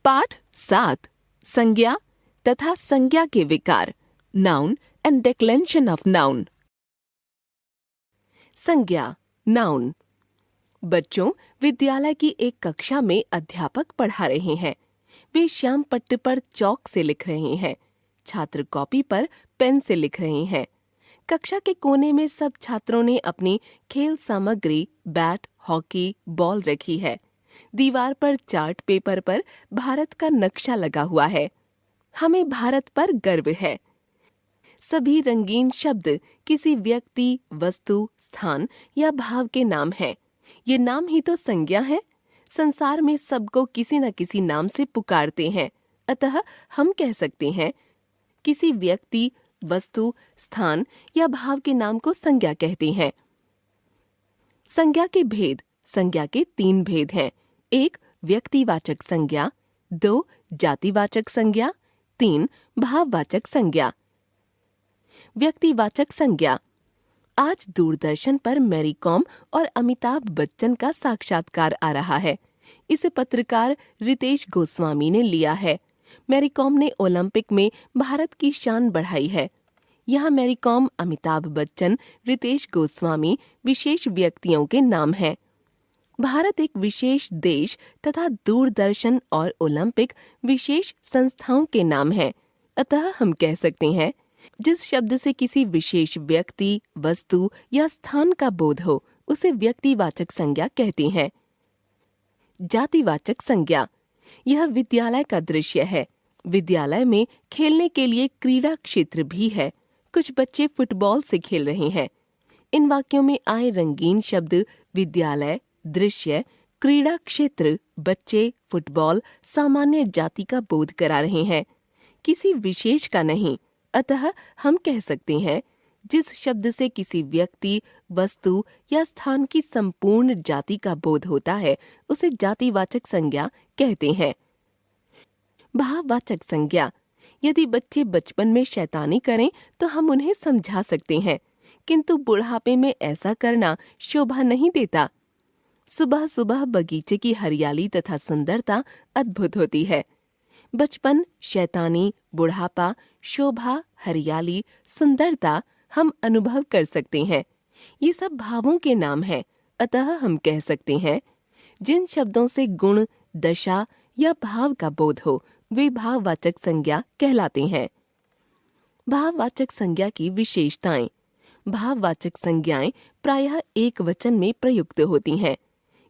पाठ 7 संज्ञा तथा संज्ञा के विकार, नाउन एंड डिक्लेंशन ऑफ नाउन। संज्ञा, नाउन। बच्चों, विद्यालय की एक कक्षा में अध्यापक पढ़ा रहे हैं। वे श्याम पट्ट पर चौक से लिख रहे हैं। छात्र कॉपी पर पेन से लिख रहे हैं। कक्षा के कोने में सब छात्रों ने अपनी खेल सामग्री बैट, हॉकी, बॉल रखी है। दीवार पर चार्ट पेपर पर भारत का नक्शा लगा हुआ है। हमें भारत पर गर्व है। सभी रंगीन शब्द किसी व्यक्ति, वस्तु, स्थान या भाव के नाम हैं। ये नाम ही तो संज्ञा है। संसार में सबको किसी न किसी नाम से पुकारते हैं। अतः हम कह सकते हैं किसी व्यक्ति, वस्तु, स्थान या भाव के नाम को संज्ञा कहते हैं। संज्ञा के भेद। संज्ञा के 3 भेद हैं। 1 व्यक्तिवाचक संज्ञा, 2 जातिवाचक संज्ञा, 3 भाववाचक संज्ञा। व्यक्तिवाचक संज्ञा। आज दूरदर्शन पर मैरी कॉम और अमिताभ बच्चन का साक्षात्कार आ रहा है। इसे पत्रकार रितेश गोस्वामी ने लिया है। मैरी कॉम ने ओलंपिक में भारत की शान बढ़ाई है। यहाँ मैरी कॉम, अमिताभ बच्चन, रितेश गोस्वामी विशेष व्यक्तियों के नाम हैं। भारत एक विशेष देश तथा दूरदर्शन और ओलंपिक विशेष संस्थाओं के नाम हैं। अतः हम कह सकते हैं जिस शब्द से किसी विशेष व्यक्ति, वस्तु या स्थान का बोध हो उसे व्यक्तिवाचक संज्ञा कहते हैं। जातिवाचक संज्ञा। यह विद्यालय का दृश्य है। विद्यालय में खेलने के लिए क्रीड़ा क्षेत्र भी है। कुछ बच्चे फुटबॉल से खेल रहे हैं। इन वाक्यों में आए रंगीन शब्द विद्यालय, दृश्य, क्रीड़ा क्षेत्र, बच्चे, फुटबॉल सामान्य जाति का बोध करा रहे हैं, किसी विशेष का नहीं। अतः हम कह सकते हैं जिस शब्द से किसी व्यक्ति, वस्तु या स्थान की संपूर्ण जाति का बोध होता है उसे जातिवाचक संज्ञा कहते हैं। भाववाचक संज्ञा। यदि बच्चे बचपन में शैतानी करें तो हम उन्हें समझा सकते हैं, किंतु बुढ़ापे में ऐसा करना शोभा नहीं देता। सुबह सुबह बगीचे की हरियाली तथा सुंदरता अद्भुत होती है। बचपन, शैतानी, बुढ़ापा, शोभा, हरियाली, सुंदरता हम अनुभव कर सकते हैं। ये सब भावों के नाम हैं। अतः हम कह सकते हैं जिन शब्दों से गुण, दशा या भाव का बोध हो वे भाववाचक संज्ञा कहलाते हैं। भाववाचक संज्ञा की विशेषताएं। भाववाचक संज्ञाएं प्रायः एक वचन में प्रयुक्त होती हैं।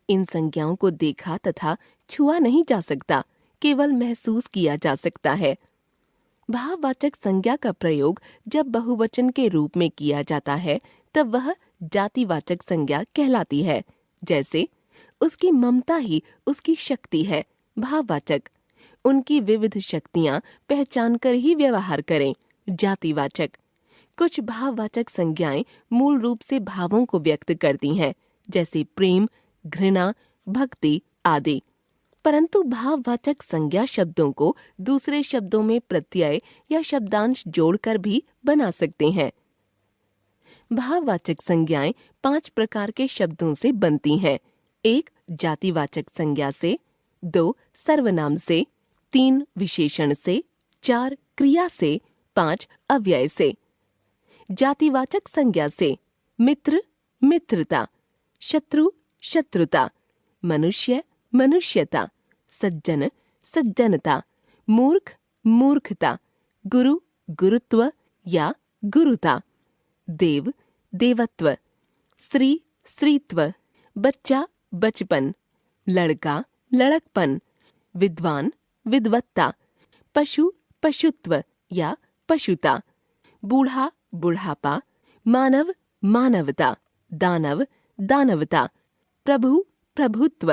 इन संज्ञाओं को देखा तथा छुआ नहीं जा सकता, केवल महसूस किया जा सकता है। भाववाचक संज्ञा का प्रयोग जब बहुवचन के रूप में किया जाता है तब वह जातिवाचक संज्ञा कहलाती है। जैसे उसकी ममता ही उसकी शक्ति है। भाववाचक। उनकी विविध शक्तियां पहचान कर ही व्यवहार करें। जातिवाचक। कुछ भाववाचक संज्ञाएं मूल रूप से भावों को व्यक्त करती हैं, जैसे प्रेम, घृणा, भक्ति आदि। परंतु भाववाचक संज्ञा शब्दों को दूसरे शब्दों में प्रत्यय या शब्दांश जोड़कर भी बना सकते हैं। भाववाचक संज्ञाएं 5 प्रकार के शब्दों से बनती हैं। 1 जातिवाचक संज्ञा से, 2 सर्वनाम से, 3 विशेषण से, 4 क्रिया से, 5 अव्यय से। जातिवाचक संज्ञा से मित्र, मित्रता, शत्रु, शत्रुता, मनुष्य, मनुष्यता, सज्जन, सज्जनता, मूर्ख, मूर्खता, गुरु, गुरुत्व या गुरुता, देव, देवत्व, स्त्री, स्त्रीत्व, बच्चा, बचपन, लड़का, लड़कपन, विद्वान, विद्वत्ता, पशु, पशुत्व या पशुता, बूढ़ा, बुढ़ापा, मानव, मानवता, दानव, दानवता, प्रभु, प्रभुत्व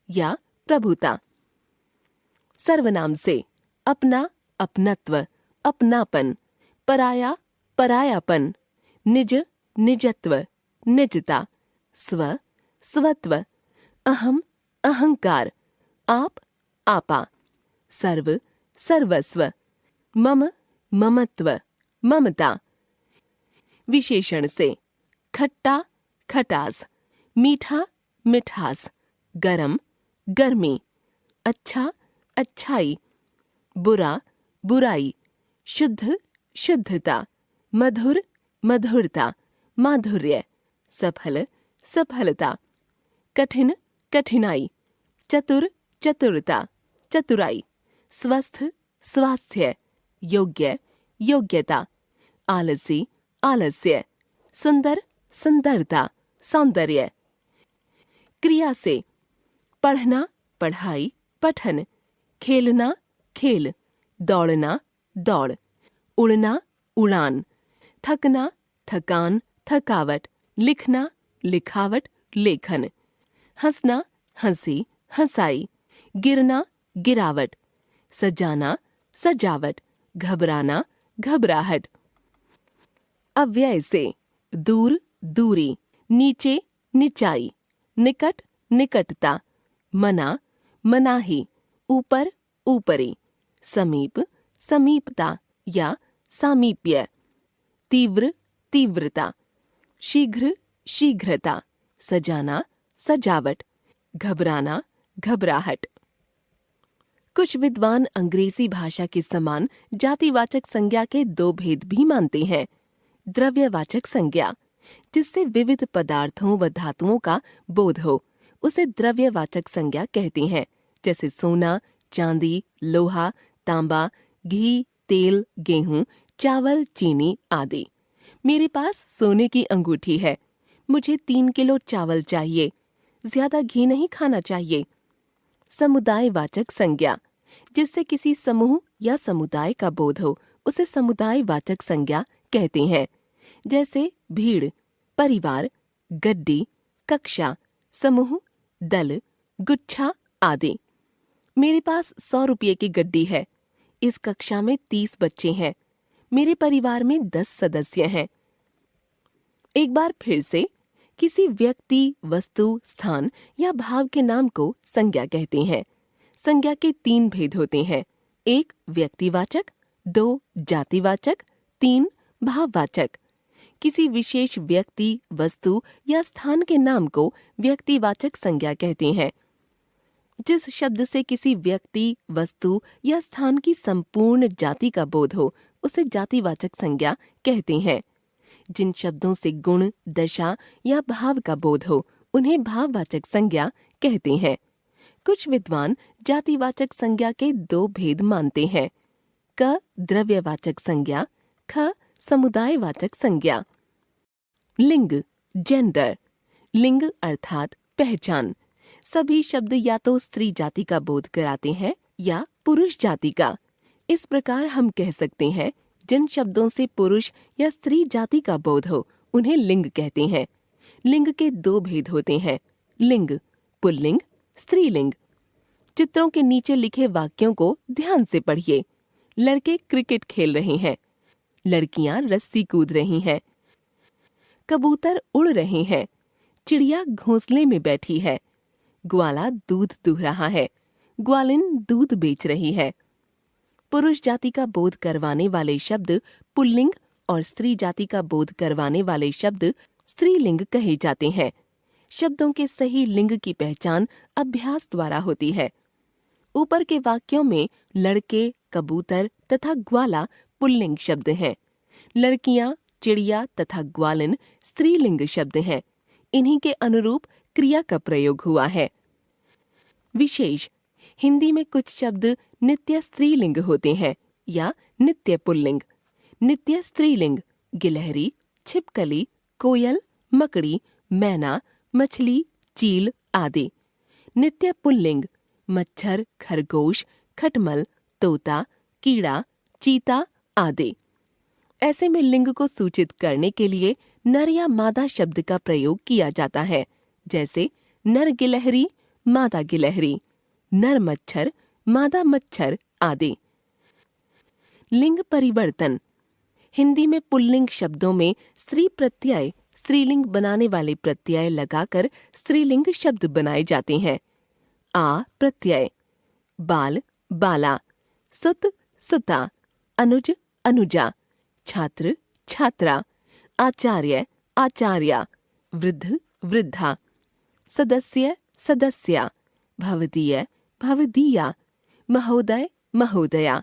या प्रभुता। सर्वनाम से अपना, अपनत्व, अपनापन, पराया, परायापन, निज, निजत्व, निजता, स्व, स्वत्व, अहम, अहंकार, आप, आपा, सर्व, सर्वस्व, मम, ममत्व, ममता। विशेषण से खट्टा, खटास, मीठा, मिठास, गरम, गर्मी, अच्छा, अच्छाई, बुरा, बुराई, शुद्ध, शुद्धता, मधुर, मधुरता, माधुर्य, सफल, सफलता, कठिन, कठिनाई, चतुर, चतुरता, चतुराई, स्वस्थ, स्वास्थ्य, योग्य, योग्यता, आलसी, आलस्य, सुंदर, सुंदरता, सौंदर्य। क्रिया से पढ़ना, पढ़ाई, पठन, खेलना, खेल, दौड़ना, दौड़, उड़ना, उड़ान, थकना, थकान, थकावट, लिखना, लिखावट, लेखन, हंसना, हंसी, हंसाई, गिरना, गिरावट, सजाना, सजावट, घबराना, घबराहट। अव्यय से दूर, दूरी, नीचे, निचाई, निकट, निकटता, मना, मनाही, ऊपर, ऊपरी, समीप, समीपता या सामीप्य, तीव्र, तीव्रता, शीघ्र, शीघ्रता, सजाना, सजावट, घबराना, घबराहट। कुछ विद्वान अंग्रेजी भाषा के समान जातिवाचक संज्ञा के दो भेद भी मानते हैं। द्रव्यवाचक संज्ञा, जिससे विविध पदार्थों व धातुओं का बोध हो, उसे द्रव्यवाचक संज्ञा कहते हैं, जैसे सोना, चांदी, लोहा, तांबा, घी, तेल, गेहूं, चावल, चीनी आदि। मेरे पास सोने की अंगूठी है, मुझे 3 किलो चावल चाहिए, ज्यादा घी नहीं खाना चाहिए। समुदायवाचक संज्ञा, जिससे किसी समूह या समुदाय का बोध हो, उसे समुदायवाचक संज्ञा कहते हैं, जैसे भीड़, परिवार, गड्डी, कक्षा, समूह, दल, गुच्छा आदि। मेरे पास 100 रुपये की गड्डी है, इस कक्षा में 30 बच्चे हैं, मेरे परिवार में 10 सदस्य हैं। एक बार फिर से किसी व्यक्ति, वस्तु, स्थान या भाव के नाम को संज्ञा कहते हैं। संज्ञा के 3 भेद होते हैं, 1 व्यक्तिवाचक, 2 जातिवाचक, 3 भाववाचक। किसी विशेष व्यक्ति, वस्तु या स्थान के नाम को व्यक्तिवाचक संज्ञा कहते हैं। जिस शब्द से किसी व्यक्ति, वस्तु या स्थान की संपूर्ण जाति का बोध हो, उसे जातिवाचक संज्ञा कहते हैं। जिन शब्दों से गुण, दशा या भाव का बोध हो, उन्हें भाववाचक संज्ञा कहते हैं। कुछ विद्वान जातिवाचक संज्ञा के 2 भेद मानते हैं, क द्रव्यवाचक संज्ञा, ख समुदायवाचक संज्ञा। लिंग, जेंडर, लिंग अर्थात पहचान। सभी शब्द या तो स्त्री जाति का बोध कराते हैं या पुरुष जाति का। इस प्रकार हम कह सकते हैं, जिन शब्दों से पुरुष या स्त्री जाति का बोध हो, उन्हें लिंग कहते हैं। लिंग के 2 भेद होते हैं, लिंग, पुल्लिंग, स्त्रीलिंग। चित्रों के नीचे लिखे वाक्यों को ध्यान से पढ़िए। लड़के क्रिकेट खेल रहे हैं, लड़कियां रस्सी कूद रही हैं, कबूतर उड़ रहे हैं, चिड़िया घोंसले में बैठी है, ग्वाला दूध दूह रहा है, ग्वालिन दूध बेच रही है। पुरुष जाति का बोध करवाने वाले शब्द पुल्लिंग और स्त्री जाति का बोध करवाने वाले शब्द स्त्रीलिंग कहे जाते हैं। शब्दों के सही लिंग की पहचान अभ्यास द्वारा होती है। ऊपर के वाक्यों में लड़के, कबूतर तथा ग्वाला पुल्लिंग शब्द हैं। लड़कियां, चिड़िया तथा ग्वालिन स्त्रीलिंग शब्द हैं। इन्हीं के अनुरूप क्रिया का प्रयोग हुआ है। विशेष, हिंदी में कुछ शब्द नित्य स्त्रीलिंग होते हैं या नित्य पुल्लिंग। नित्य स्त्रीलिंग गिलहरी, छिपकली, कोयल, मकड़ी, मैना, मछली, चील आदि। नित्य पुल्लिंग मच्छर, खरगोश, खटमल, तोता, कीड़ा, चीता आदि। ऐसे में लिंग को सूचित करने के लिए नर या मादा शब्द का प्रयोग किया जाता है, जैसे नर गिलहरी, मादा गिलहरी, नर मच्छर, मादा मच्छर आदि। लिंग परिवर्तन, हिंदी में पुल्लिंग शब्दों में स्त्री प्रत्यय स्त्रीलिंग बनाने वाले प्रत्यय लगाकर स्त्रीलिंग शब्द बनाए जाते हैं। आ प्रत्यय, बाल, बाला, सुत, सुता, अनुज, अनुजा, छात्र, छात्रा, आचार्य, आचार्या, वृद्ध, वृद्धा, सदस्य, सदस्या, भवदीय, भवदीया, महोदय महोदया।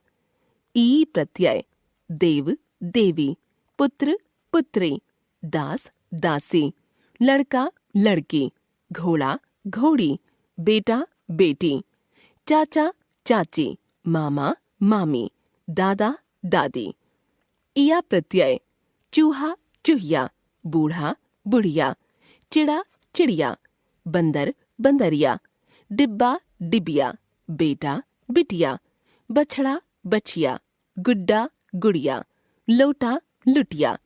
ई प्रत्यय, देव देवी, पुत्र पुत्री, दास दासी, लड़का लड़की, घोड़ा घोड़ी, बेटा बेटी, चाचा चाची, मामा मामी, दादा दादी। इया प्रत्यय, चूहा चूहिया, बूढ़ा बुढ़िया, चिड़ा चिड़िया, बंदर बंदरिया, डिब्बा डिबिया, बेटा बिटिया, बछड़ा बछिया, गुड्डा गुड़िया, लोटा लुटिया।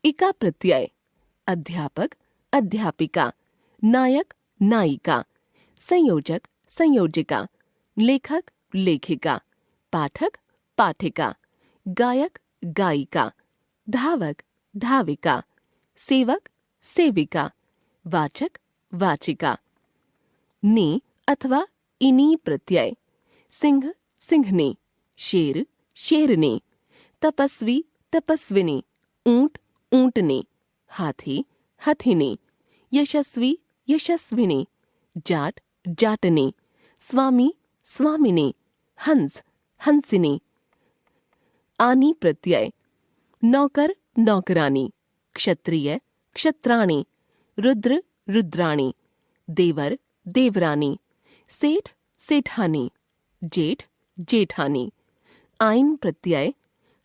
इका प्रत्यय, अध्यापक अध्यापिका, नायक नायिका, संयोजक संयोजिका, लेखक लेखिका, पाठक पाठिका, गायक गायिका, धावक धाविका, सेवक सेविका, वाचक वाचिका। ने अथवा इनी प्रत्यय, सिंह सिंहनी, शेर शेरनी, तपस्वी तपस्विनी, ऊंट ऊंटनी, हाथी हथिनी, यशस्वी यशस्विनी, जाट जाटनी, स्वामी स्वामिनी, हंस हंसिनी। आनी प्रत्यय, नौकर नौकरानी, क्षत्रिय क्षत्राणी, रुद्र रुद्राणी, देवर देवरानी, सेठ सेठानी, जेठ जेठानी। आइन प्रत्यय,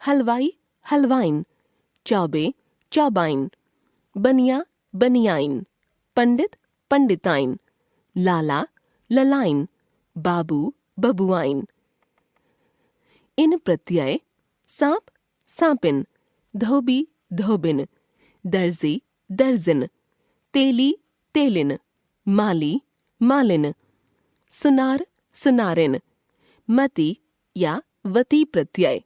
हलवाई हलवाइन, चौबे चौबाइन, बनिया बनियाइन, पंडित पंडिताइन, लाला ललाइन, बाबू बबुआइन। इन प्रत्यय, सांप सांपिन, धोबी धोबिन, दर्जी दर्जिन, तेली तेलिन, माली मालिन, सुनार सुनारिन। मति या वती प्रत्यय,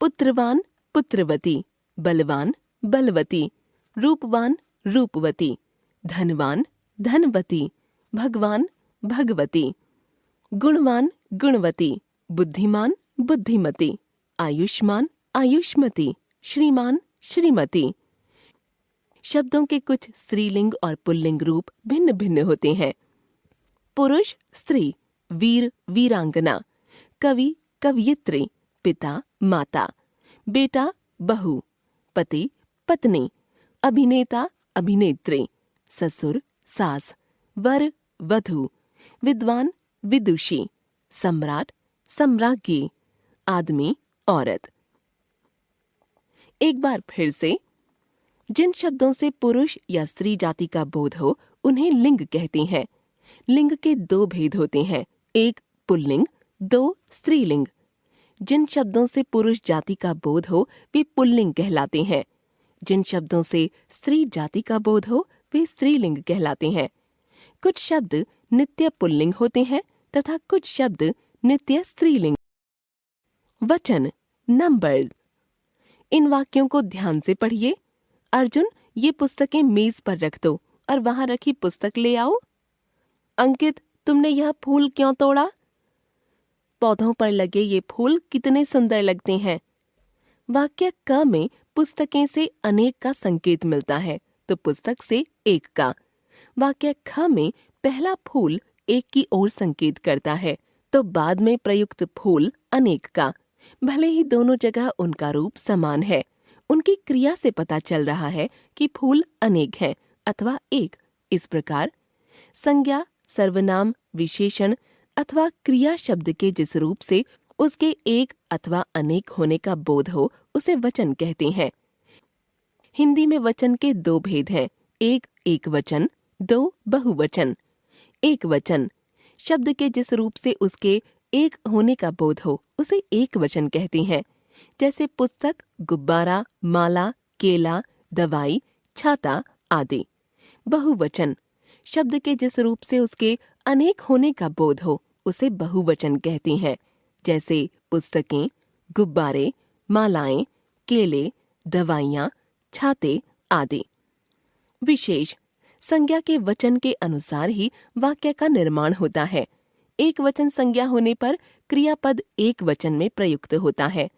पुत्रवान पुत्रवती, बलवान बलवती, रूपवान रूपवती, धनवान धनवती, भगवान भगवती, गुणवान गुणवती, बुद्धिमान बुद्धिमती, आयुष्मान आयुष्मती, श्रीमान श्रीमती। शब्दों के कुछ स्त्रीलिंग और पुल्लिंग रूप भिन्न भिन्न होते हैं। पुरुष स्त्री, वीर वीरांगना, कवि कवयित्री, पिता माता, बेटा बहू, पति पत्नी, अभिनेता अभिनेत्री, ससुर सास, वर वधू, विद्वान विदुषी, सम्राट सम्राज्ञी, आदमी औरत। एक बार फिर से, जिन शब्दों से पुरुष या स्त्री जाति का बोध हो उन्हें लिंग कहते हैं। लिंग के दो भेद होते हैं, एक पुल्लिंग, दो स्त्रीलिंग। जिन शब्दों से पुरुष जाति का बोध हो वे पुल्लिंग कहलाते हैं, जिन शब्दों से स्त्री जाति का बोध हो वे स्त्रीलिंग कहलाते हैं। कुछ शब्द नित्य पुल्लिंग होते हैं तथा कुछ शब्द नित्य स्त्रीलिंग। वचन नंबर। इन वाक्यों को ध्यान से पढ़िए। अर्जुन, ये पुस्तकें मेज पर रख दो और वहां रखी पुस्तक ले आओ। अंकित, तुमने यह फूल क्यों तोड़ा? पौधों पर लगे ये फूल कितने सुंदर लगते हैं। वाक्य क में पुस्तकें से अनेक का संकेत मिलता है तो पुस्तक से एक का। वाक्य ख में पहला फूल एक की ओर संकेत करता है तो बाद में प्रयुक्त फूल अनेक का। भले ही दोनों जगह उनका रूप समान है, उनकी क्रिया से पता चल रहा है कि फूल अनेक हैं अथवा एक। इस प्रकार संज्ञा, सर्वनाम, विशेषण अथवा क्रिया शब्द के जिस रूप से उसके एक अथवा अनेक होने का बोध हो उसे वचन कहते हैं। हिंदी में वचन के दो भेद हैं, एक एकवचन, दो बहुवचन। एक वचन शब्द के जिस रूप से उसके एक होने का बोध हो उसे एक वचन कहते हैं, जैसे पुस्तक, गुब्बारा, माला, केला, दवाई, छाता आदि। बहुवचन शब्द के जिस रूप से उसके अनेक होने का बोध हो उसे बहुवचन कहते हैं, जैसे पुस्तकें, गुब्बारे, मालाएं, केले, दवाइयाँ, छाते आदि। विशेष संज्ञा के वचन के अनुसार ही वाक्य का निर्माण होता है। एक वचन संज्ञा होने पर क्रियापद एक वचन में प्रयुक्त होता है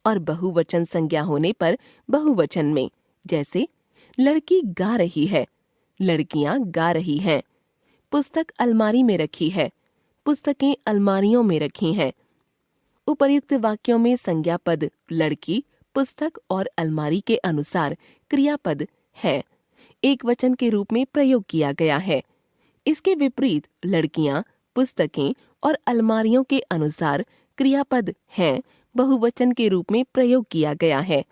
और बहुवचन संज्ञा होने पर बहुवचन में, जैसे लड़की गा रही है, लड़कियां गा रही हैं। पुस्तक अलमारी में रखी है, पुस्तकें अलमारियों में रखी हैं। उपर्युक्त वाक्यों में संज्ञा पद लड़की, पुस्तक और अलमारी के अनुसार क्रियापद है एक वचन के रूप में प्रयोग किया गया है। इसके विपरीत लड़कियां, पुस्तकें और अलमारियों के अनुसार क्रियापद हैं बहुवचन के रूप में प्रयोग किया गया है।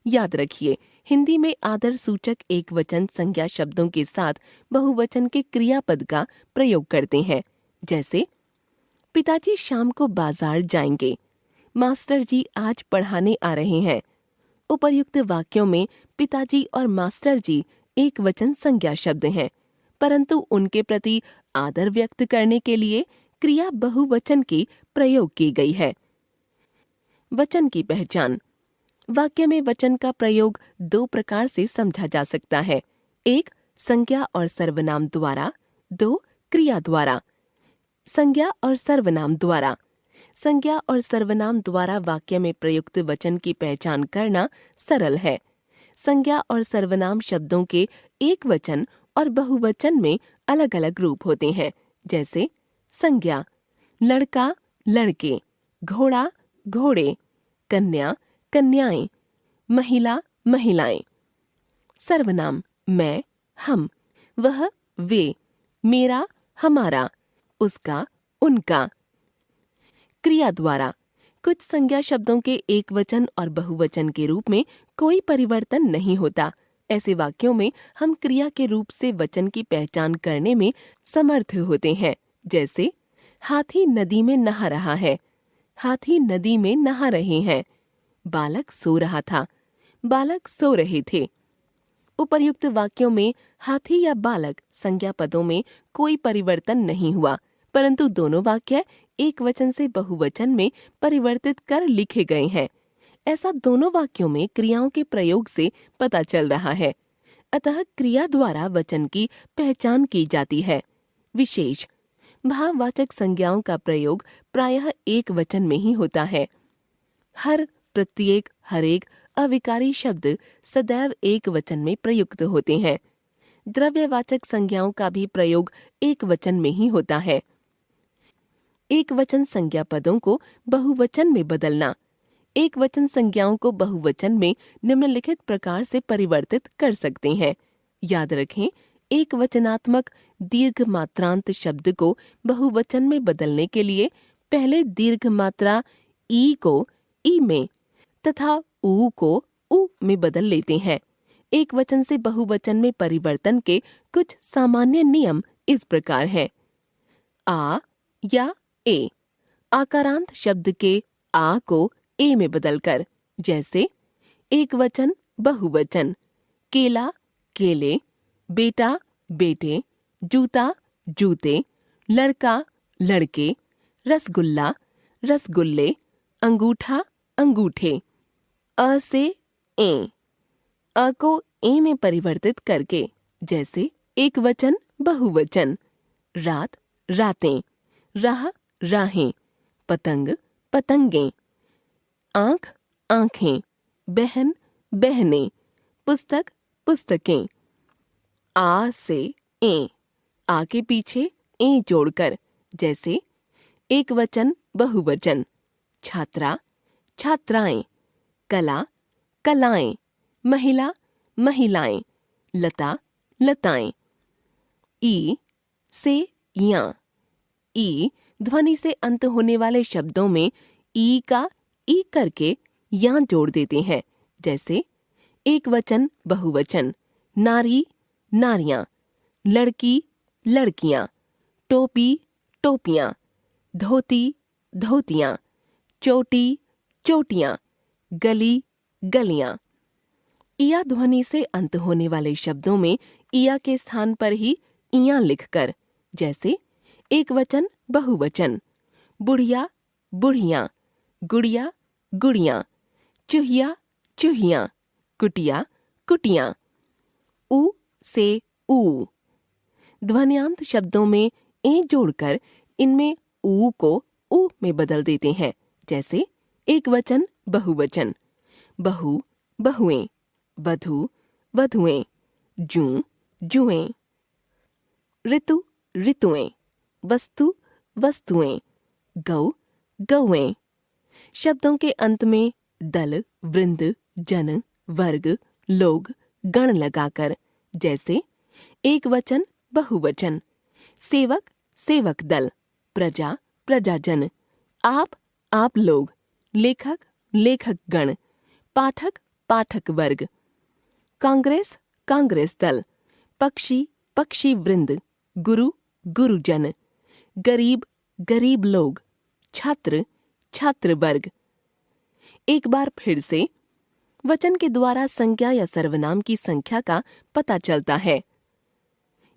याद रखिए, हिंदी में आदर सूचक एक वचन संज्ञा शब्दों के साथ बहुवचन के क्रियापद का प्रयोग करते हैं। जैसे पिताजी शाम को बाजार जाएंगे, मास्टर जी आज पढ़ाने आ रहे हैं। उपर्युक्त वाक्यों में पिताजी और मास्टर जी एक वचन संज्ञा शब्द हैं, परंतु उनके प्रति आदर व्यक्त करने के लिए क्रिया बहुवचन की प्रयोग की गई है। वचन की पहचान। वाक्य में वचन का प्रयोग दो प्रकार से समझा जा सकता है। एक, संज्ञा और सर्वनाम द्वारा। दो, क्रिया द्वारा। संज्ञा और सर्वनाम द्वारा। संज्ञा और सर्वनाम द्वारा वाक्य में प्रयुक्त वचन की पहचान करना सरल है। संज्ञा और सर्वनाम शब्दों के एक वचन और बहुवचन में अलग अलग रूप होते हैं। जैसे संज्ञा लड़का, लड़के, घोड़ा, घोड़े, कन्या, कन्याएं, महिला, महिलाएं। सर्वनाम मैं, हम, वह, वे, मेरा, हमारा, उसका, उनका। क्रिया द्वारा। कुछ संज्ञा शब्दों के एक वचन और बहुवचन के रूप में कोई परिवर्तन नहीं होता। ऐसे वाक्यों में हम क्रिया के रूप से वचन की पहचान करने में समर्थ होते हैं। जैसे हाथी नदी में नहा रहा है, हाथी नदी में नहा रहे हैं। बालक सो रहा था, बालक सो रहे थे। उपर्युक्त वाक्यों में हाथी या बालक संज्ञा पदों में कोई परिवर्तन नहीं हुआ, परंतु दोनों वाक्य एक वचन से बहुवचन में परिवर्तित कर लिखे गए हैं। ऐसा दोनों वाक्यों में क्रियाओं के प्रयोग से पता चल रहा है। अतः क्रिया द्वारा वचन की पहचान की जाती है। विशेष भाववाचक संज्ञाओं का प्रयोग प्रायः एक वचन में ही होता है। हर, प्रत्येक, हरेक अविकारी शब्द सदैव एक वचन में प्रयुक्त होते हैं। द्रव्यवाचक संज्ञाओं का भी प्रयोग एक वचन में ही होता है। एक वचन संज्ञा पदों को बहुवचन में बदलना। एक वचन संज्ञाओं को बहुवचन में निम्नलिखित प्रकार से परिवर्तित कर सकते हैं। याद रखें, एक वचनात्मक दीर्घ मात्रांत शब्द को बहुवचन में बदलने के लिए पहले दीर्घ मात्रा ई को ई में तथा ऊ को उ में बदल लेते हैं। एक वचन से बहुवचन में परिवर्तन के कुछ सामान्य नियम इस प्रकार हैं। आ या ए। आकारांत शब्द के आ को ए में बदलकर। जैसे एक वचन, बहुवचन, केला, केले, बेटा, बेटे, जूता, जूते, लड़का, लड़के, रसगुल्ला, रसगुल्ले, अंगूठा, अंगूठे। अ से ए। अ को ए में परिवर्तित करके। जैसे एक वचन, बहुवचन, रात, रातें, राह, राहें, पतंग, पतंगें, आँख, आँखें, बहन, बहनें, पुस्तक, पुस्तकें। आ से ए। आ के पीछे ए जोड़कर। जैसे एक वचन, बहुवचन, छात्रा, छात्राएं, कला, कलाएं, महिला, महिलाएं, लता, लताएं। ई से या। ई ध्वनि से अंत होने वाले शब्दों में ई का ई करके या जोड़ देते हैं। जैसे एक वचन, बहुवचन, नारी, नारियां, लड़की, लड़कियां, टोपी, टोपियां, धोती, धोतियां, चोटी, चोटियां, गली, गलियां। इया ध्वनि से अंत होने वाले शब्दों में इया के स्थान पर ही इया लिखकर। जैसे एक वचन, बहुवचन, बुढ़िया, बुढ़ियां, गुड़िया, गुड़ियां, चूहिया, चूहियां, कुटिया, कुटियां। उ से ऊ। ध्वन्यांत शब्दों में ए जोड़कर इनमें ऊ को उ में बदल देते हैं। जैसे एक वचन, बहुवचन, बहू, बहुएं, वधू, वधुएं, जूं, जुएं, ऋतु, ऋतुएं, वस्तु, वस्तुएं, गौ, गौएं। शब्दों के अंत में दल, वृंद, जन, वर्ग, लोग, गण लगाकर, जैसे एक वचन, बहुवचन, सेवक, सेवक दल, प्रजा, प्रजाजन, आप लोग, लेखक, लेखक गण, पाठक, पाठक वर्ग, कांग्रेस, कांग्रेस दल, पक्षी, पक्षी वृंद, गुरु, गुरुजन, गरीब, गरीब लोग, छात्र, छात्र वर्ग। एक बार फिर से वचन के द्वारा संज्ञा या सर्वनाम की संख्या का पता चलता है।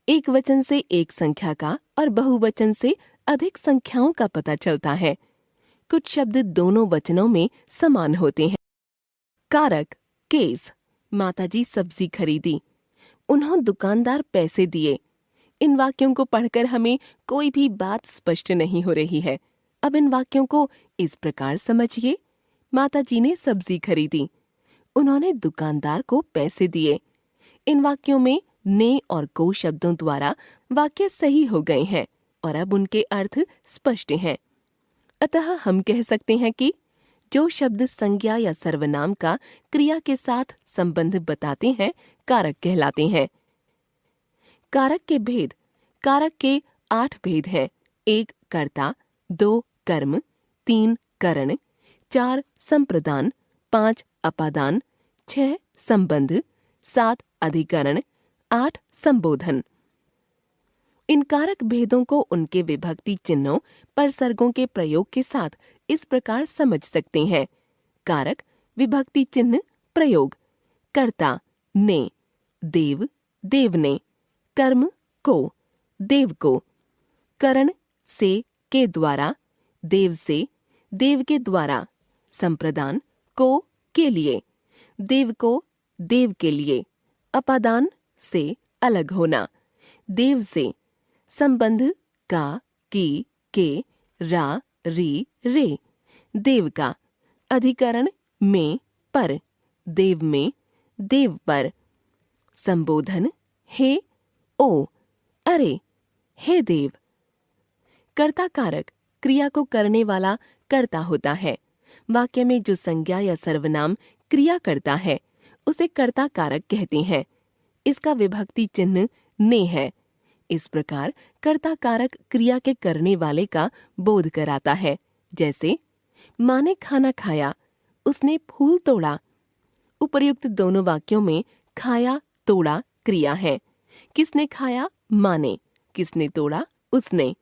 एक वचन से एक संख्या का और बहुवचन से अधिक संख्याओं का पता चलता है। कुछ शब्द दोनों वचनों में समान होते हैं। कारक, केस, माताजी सब्जी खरीदी, उन्होंने दुकानदार पैसे दिए। इन वाक्यों को पढ़कर हमें कोई भी बात स्पष्ट नहीं हो रही है। अब इन वाक्यों को इस प्रकार समझिए। माताजी ने सब्जी खरीदी, उन्होंने दुकानदार को पैसे दिए। इन वाक्यों में ने और को शब्दों द्वारा वाक्य सही हो गए हैं और अब उनके अर्थ स्पष्ट हैं। अतः हम कह सकते हैं कि जो शब्द संज्ञा या सर्वनाम का क्रिया के साथ संबंध बताते हैं कारक कहलाते हैं। कारक के भेद। कारक के 8 भेद हैं। 1 कर्ता, 2 कर्म, 3 करण, 4 संप्रदान, 5 अपादान, 6 संबंध, 7 अधिकरण, 8 संबोधन। इन कारक भेदों को उनके विभक्ति चिन्हों, परसर्गों के प्रयोग के साथ इस प्रकार समझ सकते हैं। कारक, विभक्ति चिन्ह, प्रयोग। कर्ता, ने, देव, देव ने, कर्म, को, देव को, करण, से, के द्वारा, देव से, देव के द्वारा, संप्रदान, को, के लिए, देव को, देव के लिए, अपादान, से, अलग होना, देव से, संबंध, का, की, के, रा, री, रे, देव का, अधिकरण, में, पर, देव में, देव पर, संबोधन, हे, ओ, अरे, हे देव। कर्ता कारक, क्रिया को करने वाला कर्ता होता है। वाक्य में जो संज्ञा या सर्वनाम क्रिया करता है उसे कर्ता कारक कहते हैं। इसका विभक्ति चिन्ह ने है। इस प्रकार कर्ता कारक क्रिया के करने वाले का बोध कराता है। जैसे माँ ने खाना खाया, उसने फूल तोड़ा। उपर्युक्त दोनों वाक्यों में खाया, तोड़ा क्रिया है। किसने खाया? माँ ने। किसने तोड़ा? उसने।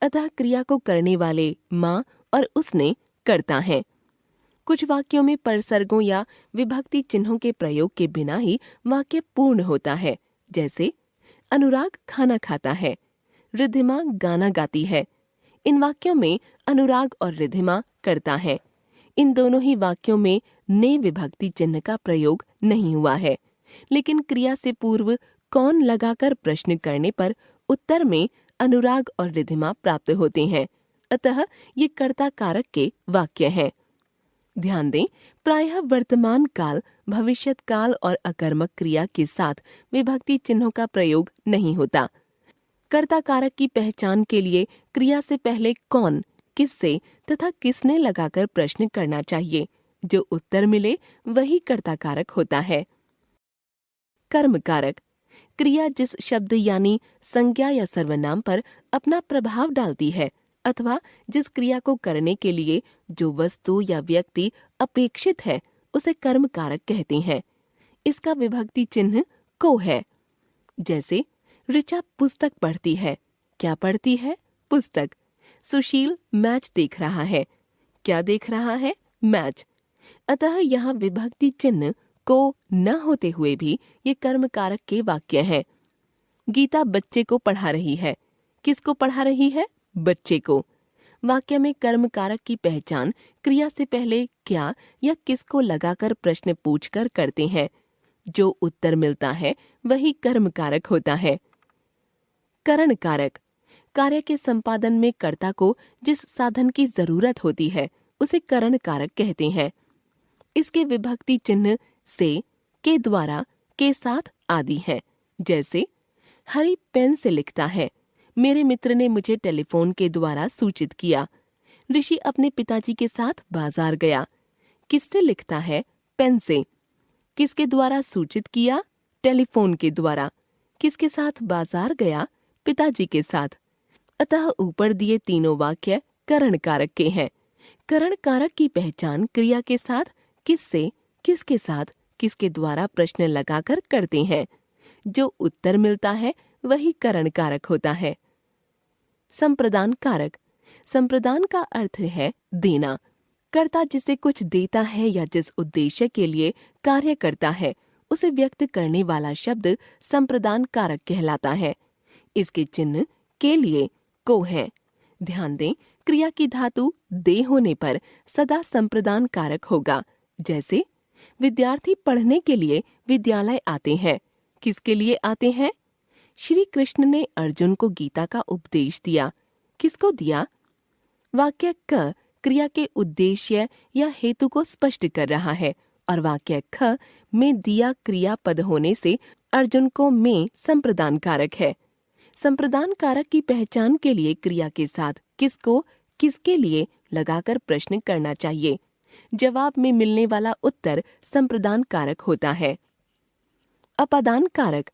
अतः क्रिया को करने वाले माँ और उसने कर्ता हैं। कुछ वाक्यों में परसर्गों या विभक्ति चिन्हों के प्रयोग के बिना ही वाक्य पूर्ण होता है। जैसे अनुराग खाना खाता है, रिद्धिमा गाना गाती है। इन वाक्यों में अनुराग और रिद्धिमा कर्ता है। इन दोनों ही वाक्यों में ने विभक्ति चिन्ह का प्रयोग नहीं हुआ है, लेकिन क्रिया से पूर्व कौन लगाकर प्रश्न करने पर उत्तर में अनुराग और रिद्धिमा प्राप्त होते हैं। अतः ये कर्ता कारक के वाक्य हैं। ध्यान दें, प्रायः वर्तमान काल, भविष्यत काल और अकर्मक क्रिया के साथ विभक्ति चिन्हों का प्रयोग नहीं होता। कर्ता कारक की पहचान के लिए क्रिया से पहले कौन, किससे तथा किसने लगाकर प्रश्न करना चाहिए। जो उत्तर मिले वही कर्ता कारक होता है। कर्म कारक, क्रिया जिस शब्द यानी संज्ञा या सर्वनाम पर अपना प्रभाव डालती है अथवा जिस क्रिया को करने के लिए जो वस्तु या व्यक्ति अपेक्षित है उसे कर्म कारक कहते हैं। इसका विभक्ति चिन्ह को है। जैसे ऋचा पुस्तक पढ़ती है। क्या पढ़ती है? पुस्तक। सुशील मैच देख रहा है। क्या देख रहा है? मैच। अतः यहाँ विभक्ति चिन्ह को न होते हुए भी ये कर्म कारक के वाक्य हैं। गीता बच्चे को पढ़ा रही है। किसको पढ़ा रही है? बच्चे को। वाक्य में कर्म कारक की पहचान क्रिया से पहले क्या या किसको लगाकर प्रश्न पूछकर करते हैं। जो उत्तर मिलता है वही कर्म कारक होता है। करण कारक, कार्य के संपादन में कर्ता को जिस साधन की जरूरत होती है उसे करण कारक कहते हैं। इसके विभक्ति चिन्ह से, के द्वारा, के साथ आदि हैं। जैसे हरि पेन से लिखता है। मेरे मित्र ने मुझे टेलीफोन के द्वारा सूचित किया। ऋषि अपने पिताजी के साथ बाजार गया। किससे लिखता है? पेन से। किसके द्वारा सूचित किया? टेलीफोन के द्वारा। किसके साथ बाजार गया? पिताजी के साथ। अतः ऊपर दिए तीनों वाक्य करण कारक के हैं। करण कारक की पहचान क्रिया के साथ, किससे, किसके साथ, किसके द्वारा प्रश्न लगाकर करते हैं। जो उत्तर मिलता है वही करण कारक होता है। संप्रदान कारक। संप्रदान का अर्थ है देना। कर्ता जिसे कुछ देता है या जिस उद्देश्य के लिए कार्य करता है उसे व्यक्त करने वाला शब्द संप्रदान कारक कहलाता है। इसके चिन्ह के लिए, को है। ध्यान दें, क्रिया की धातु दे होने पर सदा संप्रदान कारक होगा। जैसे विद्यार्थी पढ़ने के लिए विद्यालय आते हैं। किसके लिए आते हैं? श्री कृष्ण ने अर्जुन को गीता का उपदेश दिया। किसको दिया? वाक्य क क्रिया के उद्देश्य या हेतु को स्पष्ट कर रहा है और वाक्य ख में दिया क्रियापद होने से अर्जुन को में संप्रदान कारक है। संप्रदान कारक की पहचान के लिए क्रिया के साथ किसको, किसके लिए लगाकर प्रश्न करना चाहिए। जवाब में मिलने वाला उत्तर संप्रदान कारक होता है। अपादान कारक।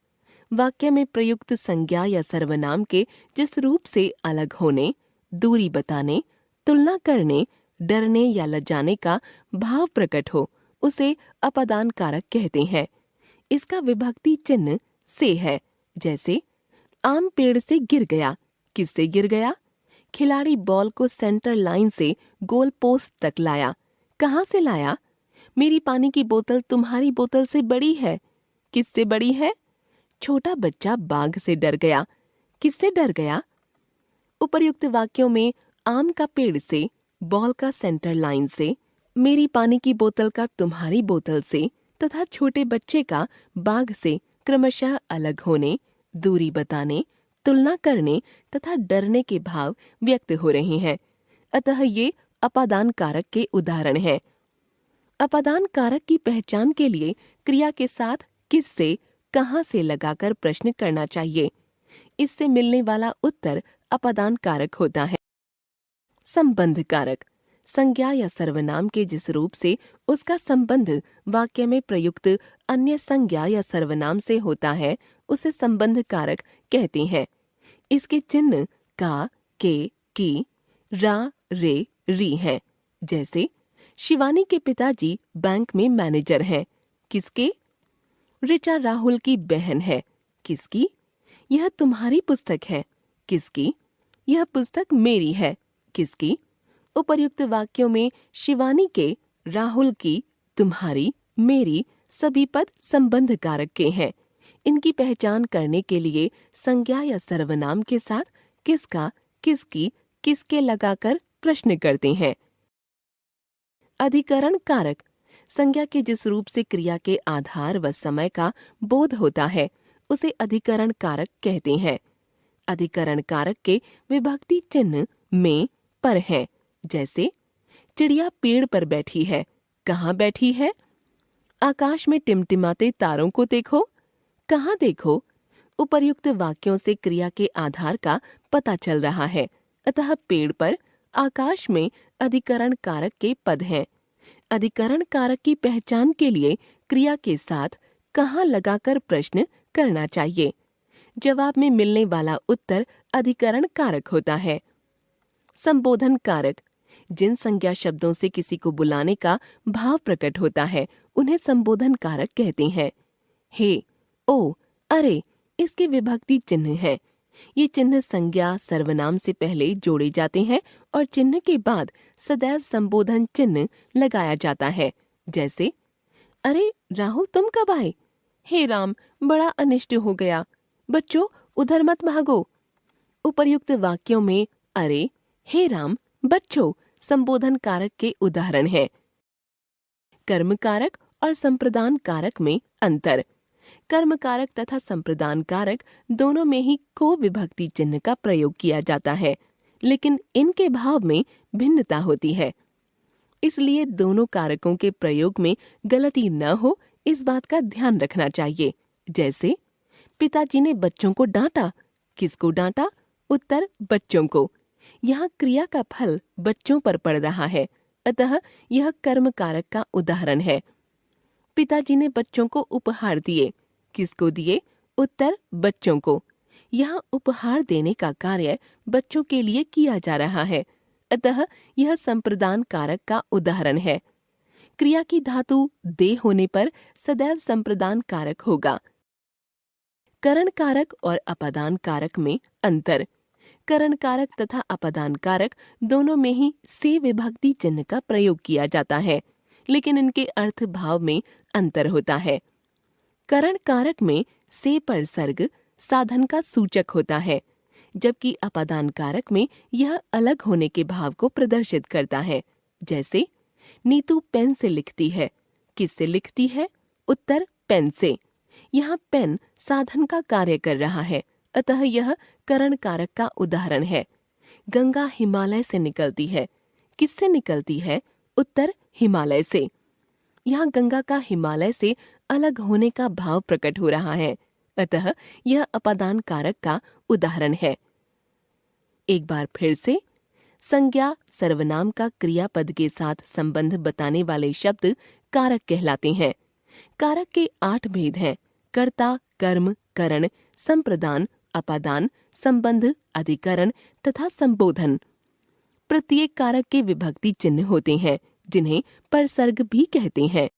वाक्य में प्रयुक्त संज्ञा या सर्वनाम के जिस रूप से अलग होने, दूरी बताने, तुलना करने, डरने या लजाने का भाव प्रकट हो उसे अपादान कारक कहते हैं। इसका विभक्ति चिन्ह से है। जैसे आम पेड़ से गिर गया। किससे गिर गया? खिलाड़ी बॉल को सेंटर लाइन से गोल पोस्ट तक लाया। कहाँ से लाया? मेरी पानी की बोतल तुम्हारी बोतल से बड़ी है। किससे बड़ी है? छोटा बच्चा बाघ से डर गया। किससे डर गया? उपर्युक्त वाक्यों में आम का पेड़ से, बॉल का सेंटर लाइन से, मेरी पानी की बोतल का तुम्हारी बोतल से तथा छोटे बच्चे का बाघ से क्रमशः अलग होने, दूरी बताने, तुलना करने तथा डरने के भाव व्यक्त हो रहे हैं। अतः ये अपादान कारक के उदाहरण हैं। अपादान कारक की पहचान के लिए क्रिया के साथ किससे, कहाँ से लगाकर प्रश्न करना चाहिए। इससे मिलने वाला उत्तर अपादान कारक होता है। संबंध कारक। संज्ञा या सर्वनाम के जिस रूप से उसका संबंध वाक्य में प्रयुक्त अन्य संज्ञा या सर्वनाम से होता है उसे संबंध कारक कहते हैं। इसके चिन्ह का, के, की, रा, रे, री हैं। जैसे शिवानी के पिताजी बैंक में मैनेजर हैं। किसके? ऋचा राहुल की बहन है। किसकी? यह तुम्हारी पुस्तक है। किसकी? यह पुस्तक मेरी है। किसकी? उपर्युक्त वाक्यों में शिवानी के, राहुल की, तुम्हारी, मेरी सभी पद संबंध कारक के हैं। इनकी पहचान करने के लिए संज्ञा या सर्वनाम के साथ किसका, किसकी, किसके लगाकर प्रश्न करते हैं। अधिकरण कारक। संज्ञा के जिस रूप से क्रिया के आधार व समय का बोध होता है उसे अधिकरण कारक कहते हैं। अधिकरण कारक के विभक्ति चिन्ह में, पर हैं। जैसे चिड़िया पेड़ पर बैठी है। कहाँ बैठी है? आकाश में टिमटिमाते तारों को देखो। कहाँ देखो? उपर्युक्त वाक्यों से क्रिया के आधार का पता चल रहा है। अतः पेड़ पर, आकाश में अधिकरण कारक के पद हैं। अधिकरण कारक की पहचान के लिए क्रिया के साथ कहाँ लगाकर प्रश्न करना चाहिए। जवाब में मिलने वाला उत्तर अधिकरण कारक होता है। संबोधन कारक। जिन संज्ञा शब्दों से किसी को बुलाने का भाव प्रकट होता है उन्हें संबोधन कारक कहते हैं। हे, ओ, अरे इसके विभक्ति चिन्ह हैं। ये चिन्ह संज्ञा सर्वनाम से पहले जोड़े जाते हैं और चिन्ह के बाद सदैव संबोधन चिन्ह लगाया जाता है। जैसे अरे राहुल तुम कब आए? हे राम बड़ा अनिष्ट हो गया। बच्चों उधर मत भागो। उपर्युक्त वाक्यों में अरे, हे राम, बच्चों संबोधन कारक के उदाहरण हैं। कर्म कारक और संप्रदान कारक में अंतर। कर्म कारक तथा संप्रदान कारक दोनों में ही को विभक्ति चिन्ह का प्रयोग किया जाता है, लेकिन इनके भाव में भिन्नता होती है। इसलिए दोनों कारकों के प्रयोग में गलती न हो इस बात का ध्यान रखना चाहिए। जैसे पिताजी ने बच्चों को डांटा। किसको डांटा? उत्तर बच्चों को। यहाँ क्रिया का फल बच्चों पर पड़ रहा है, अतः यह कर्म कारक का उदाहरण है। पिताजी ने बच्चों को उपहार दिए। किसको दिए? उत्तर, बच्चों को। यहाँ उपहार देने का कार्य बच्चों के लिए किया जा रहा है, अतः यह संप्रदान कारक का उदाहरण है। क्रिया की धातु दे होने पर सदैव संप्रदान कारक होगा। करण कारक और अपादान कारक में अंतर। करण कारक तथा अपादान कारक दोनों में ही से विभक्ति चिन्ह का प्रयोग किया जाता है, लेकिन इनके अर्थ भाव में अंतर होता है। करण कारक में से पर सर्ग साधन का सूचक होता है, जबकि अपादान कारक में यह अलग होने के भाव को प्रदर्शित करता है। जैसे नीतू पेन से लिखती है। किससे लिखती है? उत्तर, पेन से। यहाँ पेन साधन का कार्य कर रहा है, अतः यह करण कारक का उदाहरण है। गंगा हिमालय से निकलती है। किससे निकलती है? उत्तर, हिमालय से। यहाँ गंगा का हिमालय से अलग होने का भाव प्रकट हो रहा है, अतः यह अपादान कारक का उदाहरण है। एक बार फिर से, संज्ञा सर्वनाम का क्रियापद के साथ संबंध बताने वाले शब्द कारक कहलाते हैं। कारक के 8 भेद हैं: कर्ता, कर्म, करण, संप्रदान, अपादान, संबंध, अधिकरण तथा संबोधन। प्रत्येक कारक के विभक्ति चिन्ह होते हैं, जिन्हें परसर्ग भी कहते हैं।